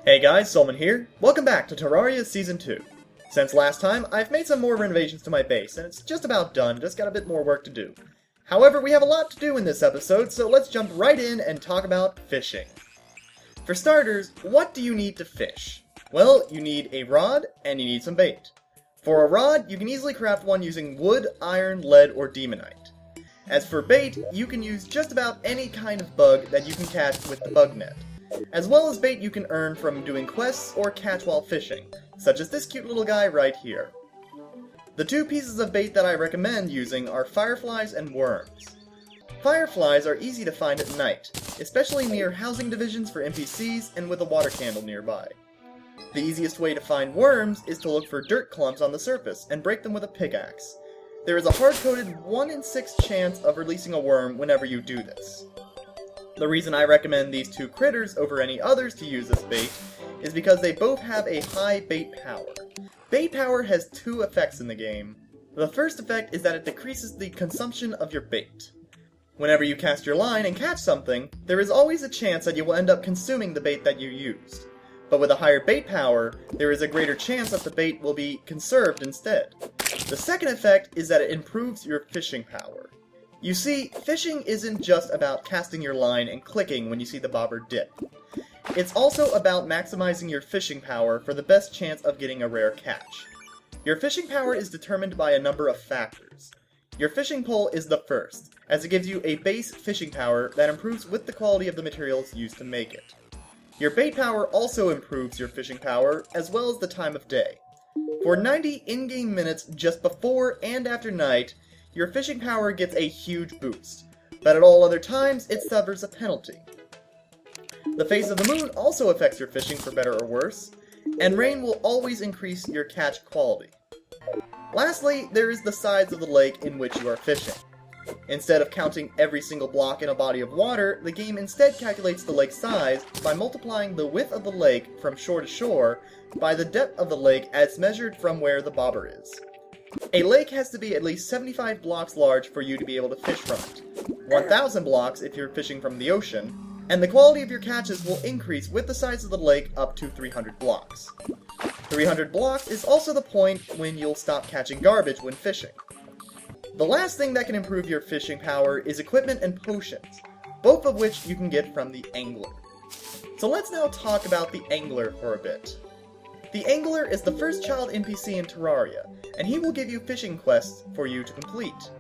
Hey guys, Solman here. Welcome back to Terraria Season 2. Since last time, I've made some more renovations to my base, and it's just about done, just got a bit more work to do. However, we have a lot to do in this episode, so let's jump right in and talk about fishing. For starters, what do you need to fish? Well, you need a rod, and you need some bait. For a rod, you can easily craft one using wood, iron, lead, or demonite. As for bait, you can use just about any kind of bug that you can catch with the bug net, as well as bait you can earn from doing quests or catch while fishing, such as this cute little guy right here. The two pieces of bait that I recommend using are fireflies and worms. Fireflies are easy to find at night, especially near housing divisions for NPCs and with a water candle nearby. The easiest way to find worms is to look for dirt clumps on the surface and break them with a pickaxe. There is a hard-coded 1 in 6 chance of releasing a worm whenever you do this. The reason I recommend these two critters over any others to use as bait is because they both have a high bait power. Bait power has two effects in the game. The first effect is that it decreases the consumption of your bait. Whenever you cast your line and catch something, there is always a chance that you will end up consuming the bait that you used. But with a higher bait power, there is a greater chance that the bait will be conserved instead. The second effect is that it improves your fishing power. You see, fishing isn't just about casting your line and clicking when you see the bobber dip. It's also about maximizing your fishing power for the best chance of getting a rare catch. Your fishing power is determined by a number of factors. Your fishing pole is the first, as it gives you a base fishing power that improves with the quality of the materials used to make it. Your bait power also improves your fishing power, as well as the time of day. For 90 in-game minutes just before and after night, your fishing power gets a huge boost, but at all other times it suffers a penalty. The phase of the moon also affects your fishing for better or worse, and rain will always increase your catch quality. Lastly, there is the size of the lake in which you are fishing. Instead of counting every single block in a body of water, the game instead calculates the lake size by multiplying the width of the lake from shore to shore by the depth of the lake as measured from where the bobber is. A lake has to be at least 75 blocks large for you to be able to fish from it, 1,000 blocks if you're fishing from the ocean, and the quality of your catches will increase with the size of the lake up to 300 blocks. 300 blocks is also the point when you'll stop catching garbage when fishing. The last thing that can improve your fishing power is equipment and potions, both of which you can get from the Angler. So let's now talk about the Angler for a bit. The Angler is the first child NPC in Terraria, and he will give you fishing quests for you to complete.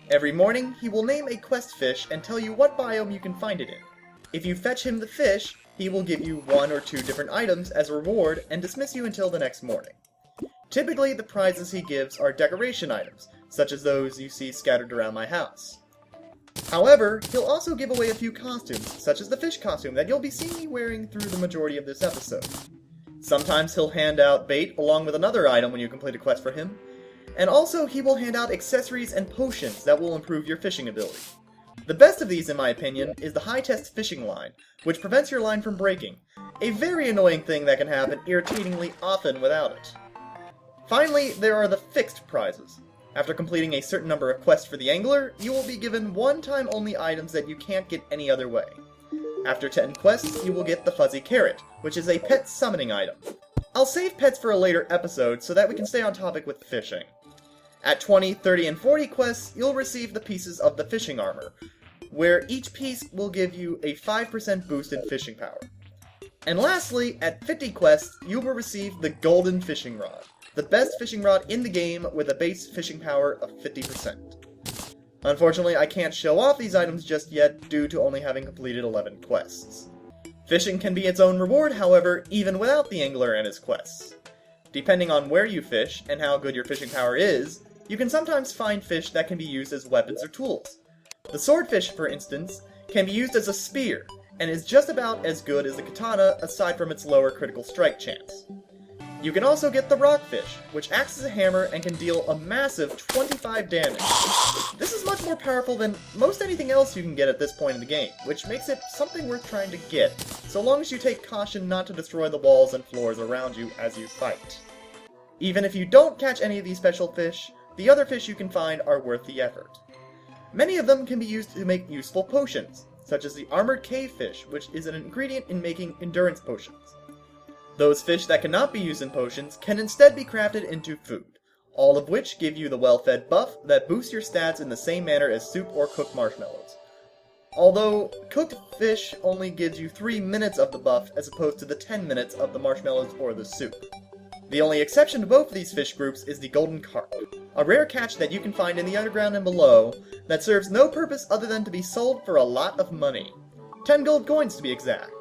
Every morning, he will name a quest fish and tell you what biome you can find it in. If you fetch him the fish, he will give you 1 or 2 different items as a reward and dismiss you until the next morning. Typically, the prizes he gives are decoration items, such as those you see scattered around my house. However, he'll also give away a few costumes, such as the fish costume that you'll be seeing me wearing through the majority of this episode. Sometimes he'll hand out bait along with another item when you complete a quest for him, and also he will hand out accessories and potions that will improve your fishing ability. The best of these, in my opinion, is the high-test fishing line, which prevents your line from breaking, a very annoying thing that can happen irritatingly often without it. Finally, there are the fixed prizes. After completing a certain number of quests for the Angler, you will be given one-time only items that you can't get any other way. After 10 quests, you will get the Fuzzy Carrot, which is a pet summoning item. I'll save pets for a later episode so that we can stay on topic with fishing. At 20, 30, and 40 quests, you'll receive the pieces of the fishing armor, where each piece will give you a 5% boost in fishing power. And lastly, at 50 quests, you will receive the Golden Fishing Rod, the best fishing rod in the game with a base fishing power of 50%. Unfortunately, I can't show off these items just yet due to only having completed 11 quests. Fishing can be its own reward, however, even without the Angler and his quests. Depending on where you fish and how good your fishing power is, you can sometimes find fish that can be used as weapons or tools. The swordfish, for instance, can be used as a spear, and is just about as good as the katana aside from its lower critical strike chance. You can also get the rockfish, which acts as a hammer and can deal a massive 25 damage. This is much more powerful than most anything else you can get at this point in the game, which makes it something worth trying to get, so long as you take caution not to destroy the walls and floors around you as you fight. Even if you don't catch any of these special fish, the other fish you can find are worth the effort. Many of them can be used to make useful potions, such as the armored cave fish, which is an ingredient in making endurance potions. Those fish that cannot be used in potions can instead be crafted into food, all of which give you the well-fed buff that boosts your stats in the same manner as soup or cooked marshmallows. Although, cooked fish only gives you 3 minutes of the buff as opposed to the 10 minutes of the marshmallows or the soup. The only exception to both of these fish groups is the golden carp, a rare catch that you can find in the underground and below that serves no purpose other than to be sold for a lot of money. 10 gold coins to be exact.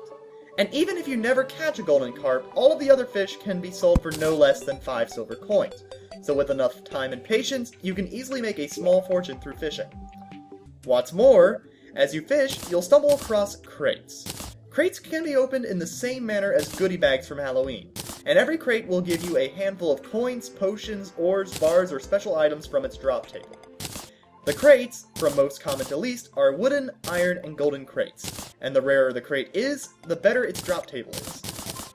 And even if you never catch a golden carp, all of the other fish can be sold for no less than 5 silver coins. So with enough time and patience, you can easily make a small fortune through fishing. What's more, as you fish, you'll stumble across crates. Crates can be opened in the same manner as goodie bags from Halloween, and every crate will give you a handful of coins, potions, ores, bars, or special items from its drop table. The crates, from most common to least, are wooden, iron, and golden crates, and the rarer the crate is, the better its drop table is.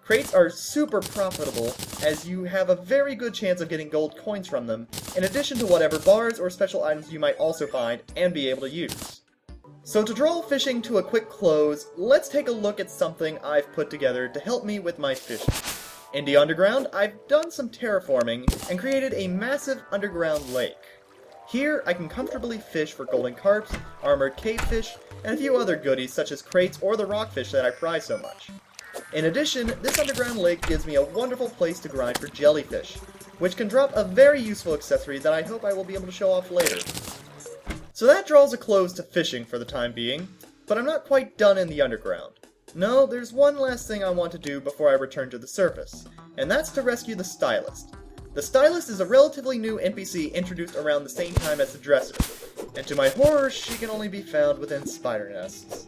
Crates are super profitable, as you have a very good chance of getting gold coins from them, in addition to whatever bars or special items you might also find and be able to use. So to draw fishing to a quick close, let's take a look at something I've put together to help me with my fishing. In the underground, I've done some terraforming and created a massive underground lake. Here, I can comfortably fish for golden carps, armored cavefish, and a few other goodies such as crates or the rockfish that I prize so much. In addition, this underground lake gives me a wonderful place to grind for jellyfish, which can drop a very useful accessory that I hope I will be able to show off later. So that draws a close to fishing for the time being, but I'm not quite done in the underground. No, there's one last thing I want to do before I return to the surface, and that's to rescue the Stylist. The Stylist is a relatively new NPC introduced around the same time as the Dresser, and to my horror, she can only be found within spider nests.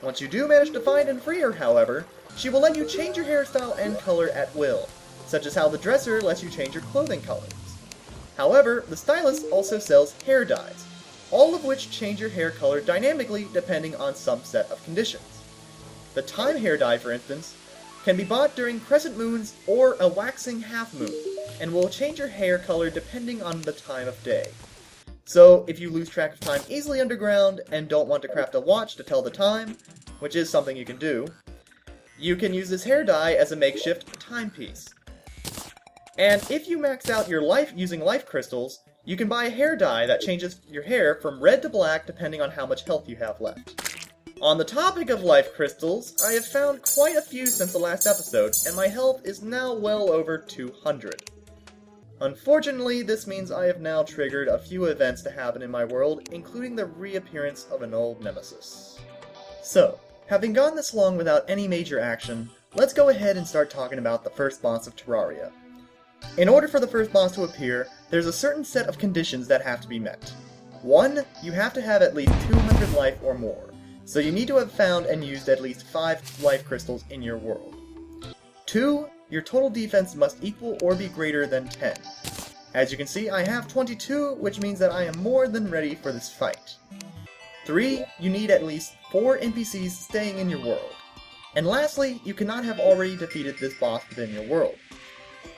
Once you do manage to find and free her, however, she will let you change your hairstyle and color at will, such as how the Dresser lets you change your clothing colors. However, the Stylist also sells hair dyes, all of which change your hair color dynamically depending on some set of conditions. The Time hair dye, for instance, can be bought during crescent moons or a waxing half moon, and will change your hair color depending on the time of day. So, if you lose track of time easily underground and don't want to craft a watch to tell the time, which is something you can do, you can use this hair dye as a makeshift timepiece. And if you max out your life using life crystals, you can buy a hair dye that changes your hair from red to black depending on how much health you have left. On the topic of life crystals, I have found quite a few since the last episode, and my health is now well over 200. Unfortunately, this means I have now triggered a few events to happen in my world, including the reappearance of an old nemesis. So, having gone this long without any major action, let's go ahead and start talking about the first boss of Terraria. In order for the first boss to appear, there's a certain set of conditions that have to be met. 1. You have to have at least 200 life or more, so you need to have found and used at least 5 life crystals in your world. 2. Your total defense must equal or be greater than 10. As you can see, I have 22, which means that I am more than ready for this fight. 3. You need at least 4 NPCs staying in your world. And lastly, you cannot have already defeated this boss within your world.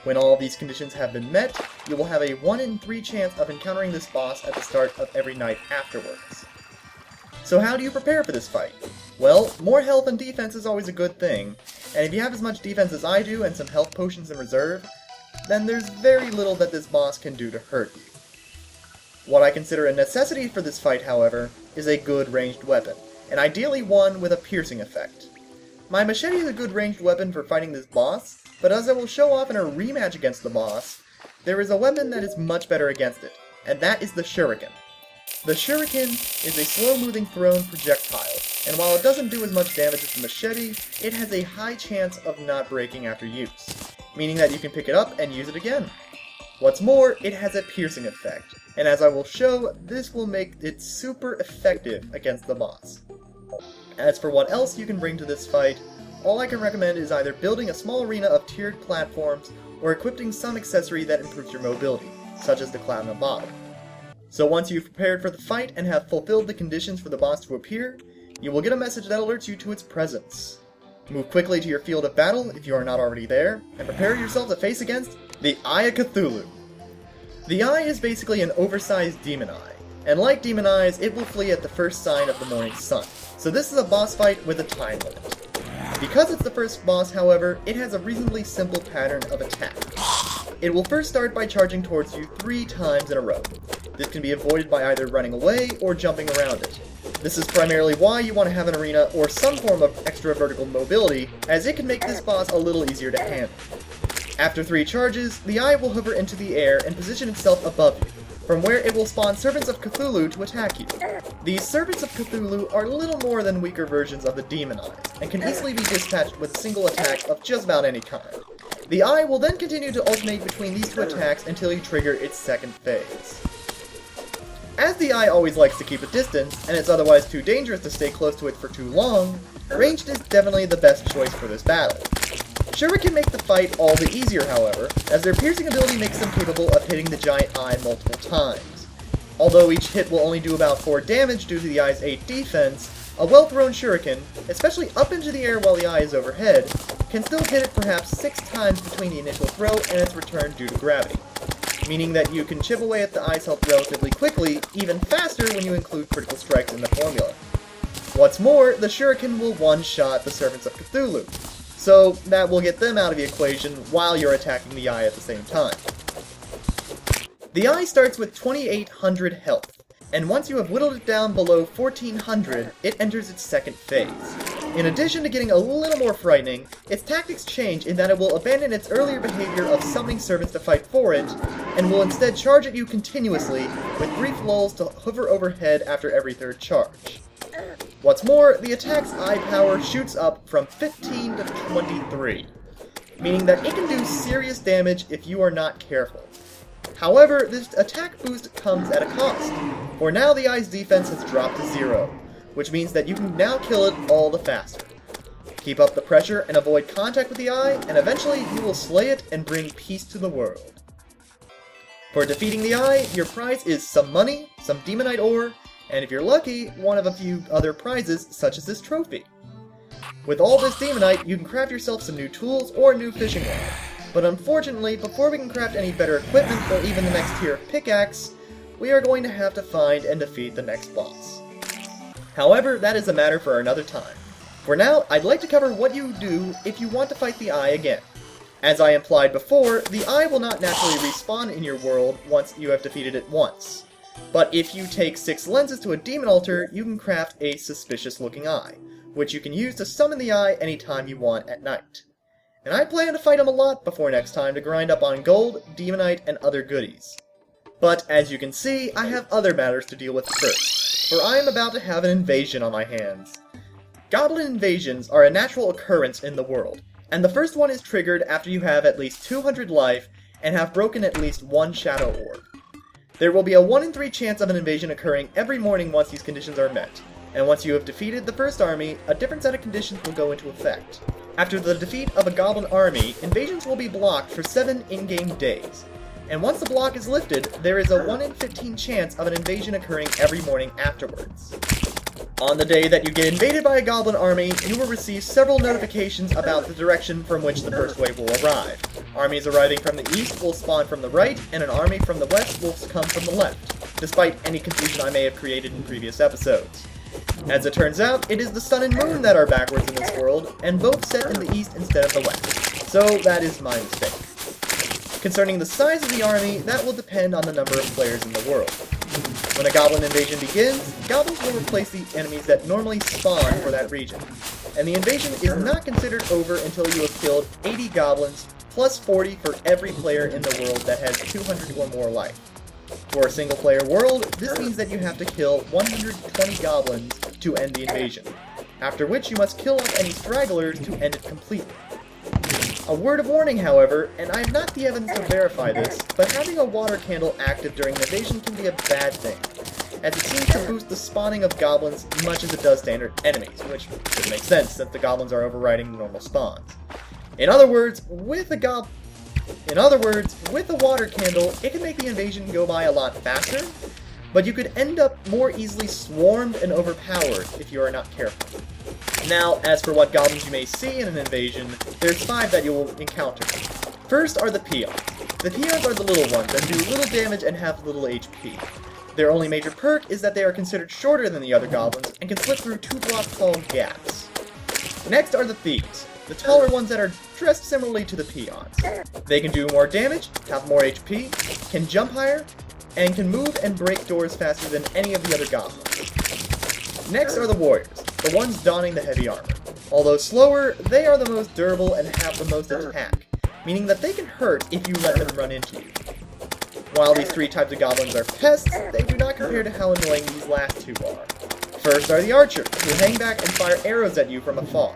When all of these conditions have been met, you will have a 1 in 3 chance of encountering this boss at the start of every night afterwards. So how do you prepare for this fight? Well, more health and defense is always a good thing, and if you have as much defense as I do and some health potions in reserve, then there's very little that this boss can do to hurt you. What I consider a necessity for this fight, however, is a good ranged weapon, and ideally one with a piercing effect. My machete is a good ranged weapon for fighting this boss, but as I will show off in a rematch against the boss, there is a weapon that is much better against it, and that is the shuriken. The shuriken is a slow-moving thrown projectile, and while it doesn't do as much damage as the machete, it has a high chance of not breaking after use, meaning that you can pick it up and use it again. What's more, it has a piercing effect, and as I will show, this will make it super effective against the boss. As for what else you can bring to this fight, all I can recommend is either building a small arena of tiered platforms or equipping some accessory that improves your mobility, such as the cloud in a bottle. So once you've prepared for the fight and have fulfilled the conditions for the boss to appear, you will get a message that alerts you to its presence. Move quickly to your field of battle if you are not already there, and prepare yourself to face against the Eye of Cthulhu. The Eye is basically an oversized demon eye, and like demon eyes, it will flee at the first sign of the morning sun. So this is a boss fight with a time limit. Because it's the first boss, however, it has a reasonably simple pattern of attack. It will first start by charging towards you 3 times in a row. This can be avoided by either running away or jumping around it. This is primarily why you want to have an arena or some form of extra vertical mobility, as it can make this boss a little easier to handle. After 3 charges, the eye will hover into the air and position itself above you, from where it will spawn Servants of Cthulhu to attack you. These Servants of Cthulhu are little more than weaker versions of the Demon Eye, and can easily be dispatched with a single attack of just about any kind. The eye will then continue to alternate between these 2 attacks until you trigger its second phase. As the eye always likes to keep a distance, and it's otherwise too dangerous to stay close to it for too long, ranged is definitely the best choice for this battle. Shuriken make the fight all the easier, however, as their piercing ability makes them capable of hitting the giant eye multiple times. Although each hit will only do about 4 damage due to the eye's 8 defense, a well-thrown shuriken, especially up into the air while the eye is overhead, can still hit it perhaps 6 times between the initial throw and its return due to gravity, meaning that you can chip away at the eye's health relatively quickly, even faster when you include critical strikes in the formula. What's more, the shuriken will one-shot the Servants of Cthulhu, so that will get them out of the equation while you're attacking the eye at the same time. The eye starts with 2,800 health, and once you have whittled it down below 1,400, it enters its second phase. In addition to getting a little more frightening, its tactics change in that it will abandon its earlier behavior of summoning servants to fight for it, and will instead charge at you continuously, with brief lulls to hover overhead after every 3rd charge. What's more, the attack's eye power shoots up from 15 to 23, meaning that it can do serious damage if you are not careful. However, this attack boost comes at a cost, for now the eye's defense has dropped to 0, which means that you can now kill it all the faster. Keep up the pressure and avoid contact with the eye, and eventually you will slay it and bring peace to the world. For defeating the eye, your prize is some money, some demonite ore, and if you're lucky, one of a few other prizes such as this trophy. With all this demonite, you can craft yourself some new tools or a new fishing rod. But unfortunately, before we can craft any better equipment or even the next tier of pickaxe, we are going to have to find and defeat the next boss. However, that is a matter for another time. For now, I'd like to cover what you do if you want to fight the eye again. As I implied before, the eye will not naturally respawn in your world once you have defeated it once. But if you take 6 lenses to a demon altar, you can craft a suspicious-looking eye, which you can use to summon the eye anytime you want at night. And I plan to fight him a lot before next time to grind up on gold, demonite, and other goodies. But as you can see, I have other matters to deal with first, for I am about to have an invasion on my hands. Goblin invasions are a natural occurrence in the world, and the first one is triggered after you have at least 200 life and have broken at least 1 shadow orb. There will be a 1 in 3 chance of an invasion occurring every morning once these conditions are met, and once you have defeated the first army, a different set of conditions will go into effect. After the defeat of a goblin army, invasions will be blocked for 7 in-game days, and once the block is lifted, there is a 1 in 15 chance of an invasion occurring every morning afterwards. On the day that you get invaded by a goblin army, you will receive several notifications about the direction from which the first wave will arrive. Armies arriving from the east will spawn from the right, and an army from the west will come from the left, despite any confusion I may have created in previous episodes. As it turns out, it is the sun and moon that are backwards in this world, and both set in the east instead of the west. So that is my mistake. Concerning the size of the army, that will depend on the number of players in the world. When a goblin invasion begins, goblins will replace the enemies that normally spawn for that region, and the invasion is not considered over until you have killed 80 goblins, plus 40 for every player in the world that has 200 or more life. For a single-player world, this means that you have to kill 120 goblins to end the invasion, after which you must kill off any stragglers to end it completely. A word of warning, however, and I have not the evidence to verify this, but having a water candle active during an invasion can be a bad thing, as it seems to boost the spawning of goblins much as it does standard enemies, which should make sense since the goblins are overriding the normal spawns. In other words, with a water candle, it can make the invasion go by a lot faster, but you could end up more easily swarmed and overpowered if you are not careful. Now, as for what goblins you may see in an invasion, there's 5 that you will encounter. First are the peons. The peons are the little ones that do little damage and have little HP. Their only major perk is that they are considered shorter than the other goblins and can slip through 2-block tall gaps. Next are the thieves, the taller ones that are dressed similarly to the peons. They can do more damage, have more HP, can jump higher, and can move and break doors faster than any of the other goblins. Next are the warriors, the ones donning the heavy armor. Although slower, they are the most durable and have the most attack, meaning that they can hurt if you let them run into you. While these three types of goblins are pests, they do not compare to how annoying these last two are. First are the archers, who hang back and fire arrows at you from afar.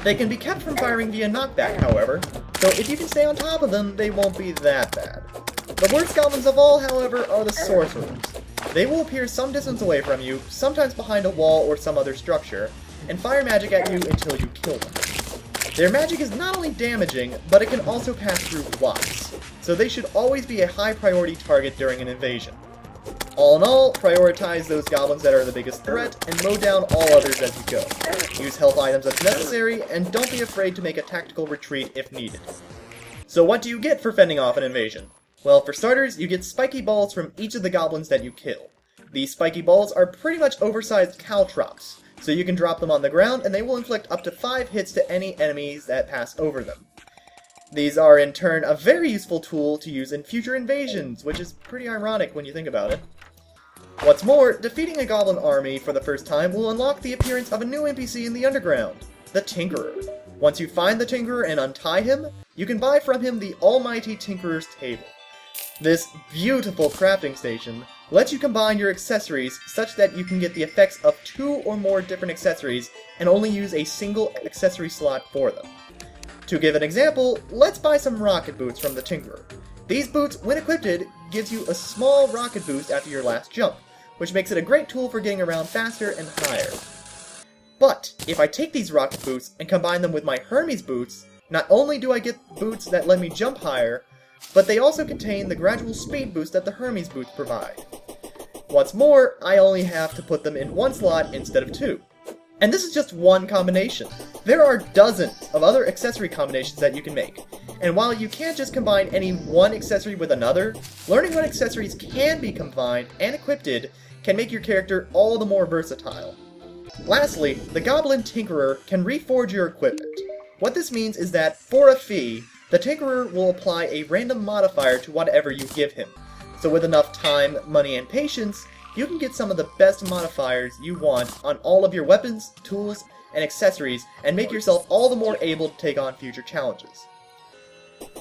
They can be kept from firing via knockback, however, so if you can stay on top of them, they won't be that bad. The worst goblins of all, however, are the sorcerers. They will appear some distance away from you, sometimes behind a wall or some other structure, and fire magic at you until you kill them. Their magic is not only damaging, but it can also pass through blocks, so they should always be a high priority target during an invasion. All in all, prioritize those goblins that are the biggest threat, and mow down all others as you go. Use health items as necessary, and don't be afraid to make a tactical retreat if needed. So what do you get for fending off an invasion? Well, for starters, you get spiky balls from each of the goblins that you kill. These spiky balls are pretty much oversized caltrops, so you can drop them on the ground and they will inflict up to 5 hits to any enemies that pass over them. These are in turn a very useful tool to use in future invasions, which is pretty ironic when you think about it. What's more, defeating a goblin army for the first time will unlock the appearance of a new NPC in the underground, the Tinkerer. Once you find the Tinkerer and untie him, you can buy from him the almighty Tinkerer's Table. This beautiful crafting station lets you combine your accessories such that you can get the effects of 2 or more different accessories and only use a single accessory slot for them. To give an example, let's buy some rocket boots from the Tinkerer. These boots, when equipped, gives you a small rocket boost after your last jump, which makes it a great tool for getting around faster and higher. But if I take these rocket boots and combine them with my Hermes boots, not only do I get boots that let me jump higher, but they also contain the gradual speed boost that the Hermes boots provide. What's more, I only have to put them in 1 slot instead of 2. And this is just one combination. There are dozens of other accessory combinations that you can make. And while you can't just combine any one accessory with another, learning what accessories can be combined and equipped can make your character all the more versatile. Lastly, the Goblin Tinkerer can reforge your equipment. What this means is that, for a fee, the Tinkerer will apply a random modifier to whatever you give him. So with enough time, money, and patience, you can get some of the best modifiers you want on all of your weapons, tools, and accessories, and make yourself all the more able to take on future challenges.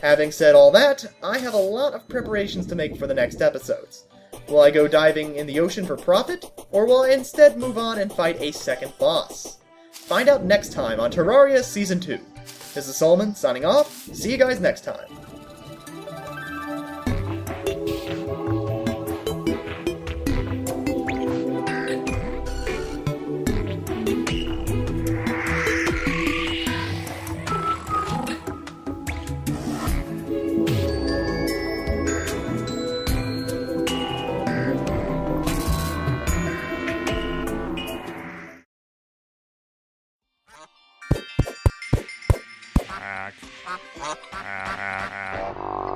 Having said all that, I have a lot of preparations to make for the next episodes. Will I go diving in the ocean for profit, or will I instead move on and fight a second boss? Find out next time on Terraria Season 2. This is Solomon, signing off. See you guys next time. Ack.